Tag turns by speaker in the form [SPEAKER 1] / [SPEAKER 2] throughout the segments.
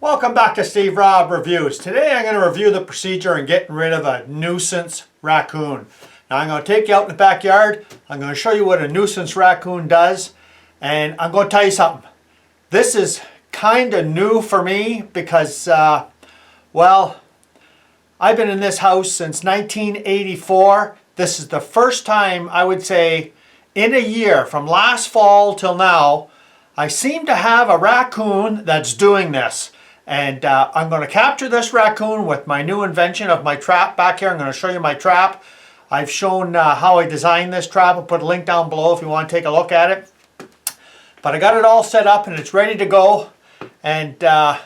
[SPEAKER 1] Welcome back to Steve Robb Reviews. Today I'm going to review the procedure in getting rid of a nuisance raccoon. Now I'm going to take you out in the backyard. I'm going to show you what a nuisance raccoon does. And I'm going to tell you something. This is kind of new for me because, well, I've been in this house since 1984. This is the first time, I would say, in a year, from last fall till now, I seem to have a raccoon that's doing this. And I'm going to capture this raccoon with my new invention of my trap back here. I'm going to show you my trap. I've shown how I designed this trap. I'll put a link down below if you want to take a look at it. But I got it all set up and it's ready to go. And the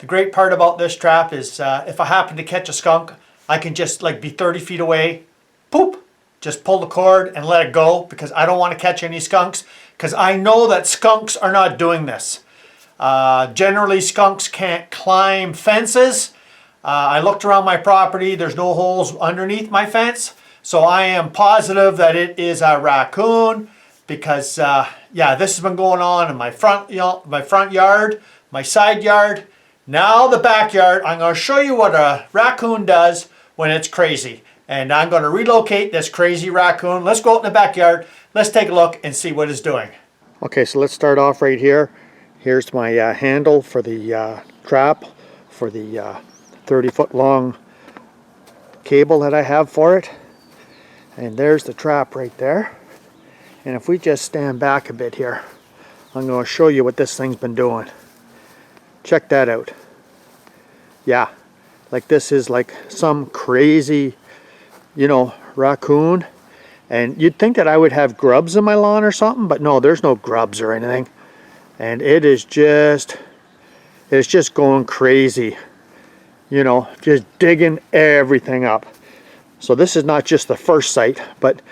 [SPEAKER 1] great part about this trap is if I happen to catch a skunk, I can just be 30 feet away, poop, just pull the cord and let it go, because I don't want to catch any skunks, because I know that skunks are not doing this. Generally, skunks can't climb fences. I looked around my property. There's no holes underneath my fence. So I am positive that it is a raccoon because, yeah, this has been going on in my front yard, my side yard, now the backyard. I'm going to show you what a raccoon does when it's crazy. And I'm going to relocate this crazy raccoon. Let's go out in the backyard. Let's take a look and see what it's doing. Okay, so let's start off right here. Here's my handle for the trap, for the 30-foot long cable that I have for it. And there's the trap right there. And if we just stand back a bit here, I'm going to show you what this thing's been doing. Check that out. Yeah, like this is like some crazy, raccoon. And you'd think that I would have grubs in my lawn or something, but no, there's no grubs or anything. And it's just going crazy, just digging everything up. So this is not just the first site, but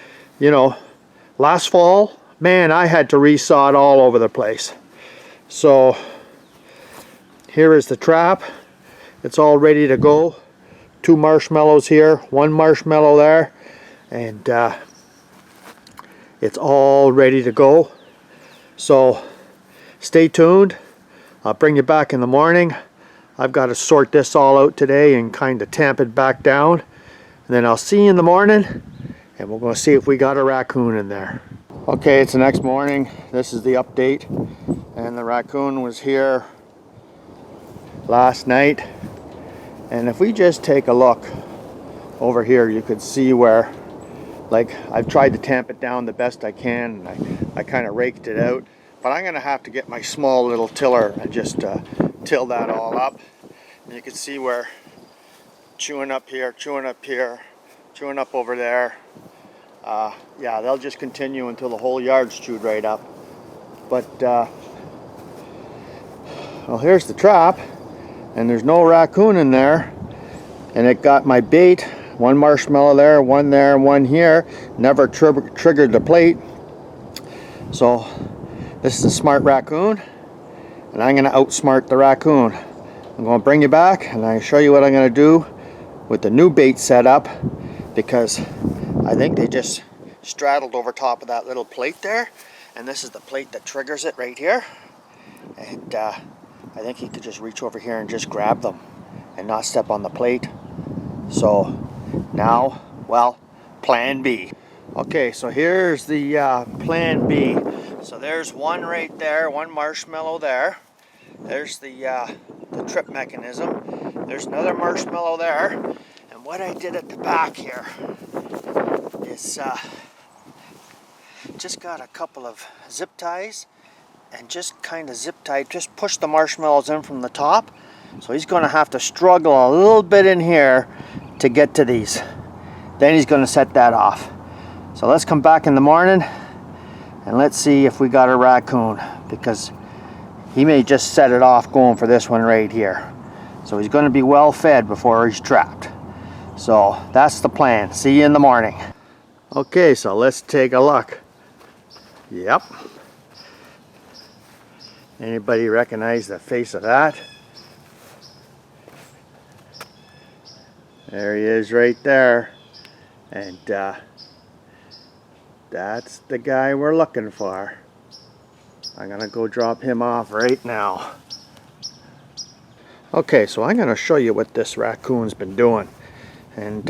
[SPEAKER 1] last fall, man, I had to resaw it all over the place. So here is the trap. It's all ready to go. 2 marshmallows here, 1 marshmallow there, and it's all ready to go. So stay tuned. I'll bring you back in the morning. I've got to sort this all out today and kind of tamp it back down. And then I'll see you in the morning and we're going to see if we got a raccoon in there. Okay, it's the next morning. This is the update. And the raccoon was here last night. And if we just take a look over here, you could see where, I've tried to tamp it down the best I can. And I kind of raked it out. But I'm going to have to get my small little tiller and just till that all up. And you can see where chewing up here, chewing up here, chewing up over there. Yeah, they'll just continue until the whole yard's chewed right up. But, well, here's the trap. And there's no raccoon in there. And it got my bait. 1 marshmallow there, 1 there, 1 here. Never triggered the plate. So this is a smart raccoon, and I'm going to outsmart the raccoon. I'm going to bring you back, and I'm going to show you what I'm going to do with the new bait setup, because I think they just straddled over top of that little plate there, and this is the plate that triggers it right here. And I think he could just reach over here and just grab them and not step on the plate. So now, well, plan B. Okay, so here's the plan B. So there's 1 right there, 1 marshmallow there. There's the trip mechanism. There's another marshmallow there. And what I did at the back here is just got a couple of zip ties and just kind of zip tied, just push the marshmallows in from the top. So he's going to have to struggle a little bit in here to get to these. Then he's going to set that off. So let's come back in the morning and let's see if we got a raccoon, because he may just set it off going for this one right here. So he's going to be well fed before he's trapped. So that's the plan. See you in the morning. Okay, so let's take a look. Yep. Anybody recognize the face of that? There he is right there. And that's the guy we're looking for. I'm gonna go drop him off right now. Okay, so I'm going to show you what this raccoon's been doing. And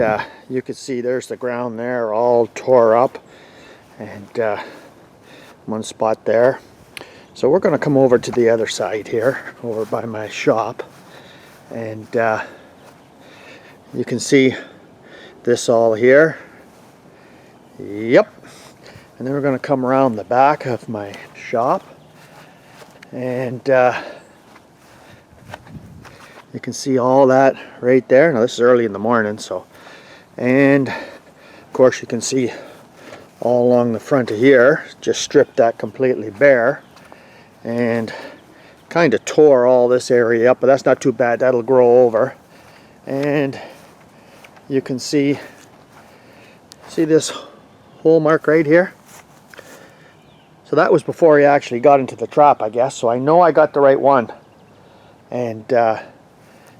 [SPEAKER 1] you can see there's the ground there all tore up. And one spot there. So we're going to come over to the other side here, over by my shop. And you can see this all here. Yep. And then we're going to come around the back of my shop. And you can see all that right there. Now this is early in the morning, so, and of course you can see all along the front of here, just stripped that completely bare and kind of tore all this area up, but that's not too bad, that'll grow over. And you can see this hole mark right here. So that was before he actually got into the trap, I guess, so I know I got the right one. And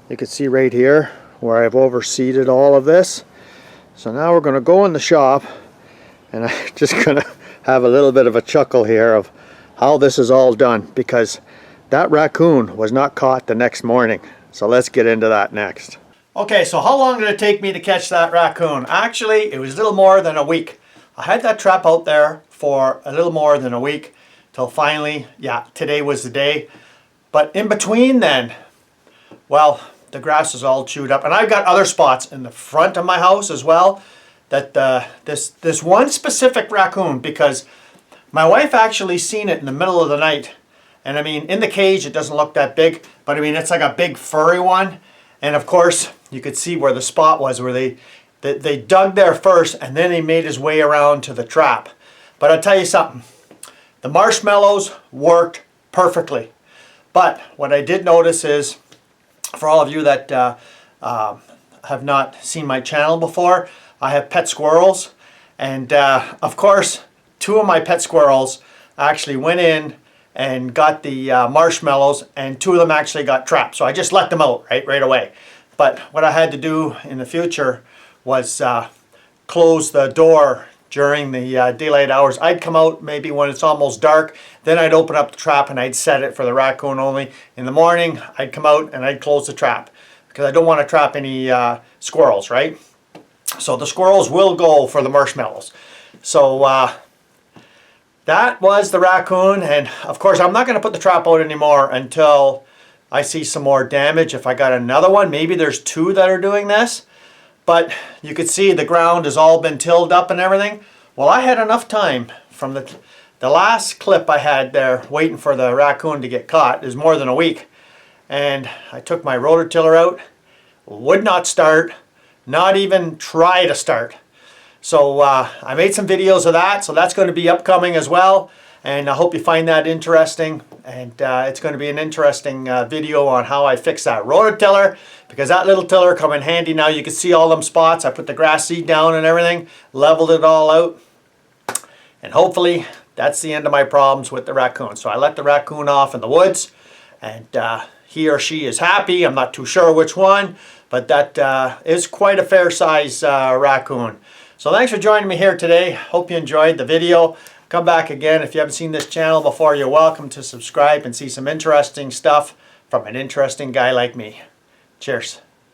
[SPEAKER 1] you can see right here where I've overseeded all of this. So now we're going to go in the shop, and I'm just going to have a little bit of a chuckle here of how this is all done, because that raccoon was not caught the next morning. So let's get into that next. Okay, so how long did it take me to catch that raccoon? Actually, it was a little more than a week. I had that trap out there for a little more than a week till finally, yeah, today was the day. But in between then, well, the grass is all chewed up, and I've got other spots in the front of my house as well that this one specific raccoon, because my wife actually seen it in the middle of the night, and I mean in the cage it doesn't look that big, but I mean it's like a big furry one. And of course you could see where the spot was where they dug there first, and then he made his way around to the trap. But I'll tell you something, the marshmallows worked perfectly. But what I did notice is, for all of you that have not seen my channel before, I have pet squirrels, and of course 2 of my pet squirrels actually went in and got the marshmallows, and 2 of them actually got trapped. So I just let them out right away. But what I had to do in the future was close the door during the daylight hours. I'd come out maybe when it's almost dark, then I'd open up the trap and I'd set it for the raccoon only. In the morning, I'd come out and I'd close the trap, because I don't want to trap any squirrels, right? So the squirrels will go for the marshmallows. So that was the raccoon, and of course I'm not going to put the trap out anymore until I see some more damage. If I got another one, maybe there's 2 that are doing this. But you could see the ground has all been tilled up and everything. Well, I had enough time from the last clip I had there waiting for the raccoon to get caught. It was more than a week. And I took my rototiller out, would not start, not even try to start. So I made some videos of that, so that's going to be upcoming as well. And I hope you find that interesting. And it's going to be an interesting video on how I fix that rototiller, because that little tiller come in handy now. You can see all them spots. I put the grass seed down and everything, leveled it all out. And hopefully that's the end of my problems with the raccoon. So I let the raccoon off in the woods, and he or she is happy. I'm not too sure which one, but that is quite a fair size raccoon. So thanks for joining me here today. Hope you enjoyed the video. Come back again. If you haven't seen this channel before, you're welcome to subscribe and see some interesting stuff from an interesting guy like me. Cheers.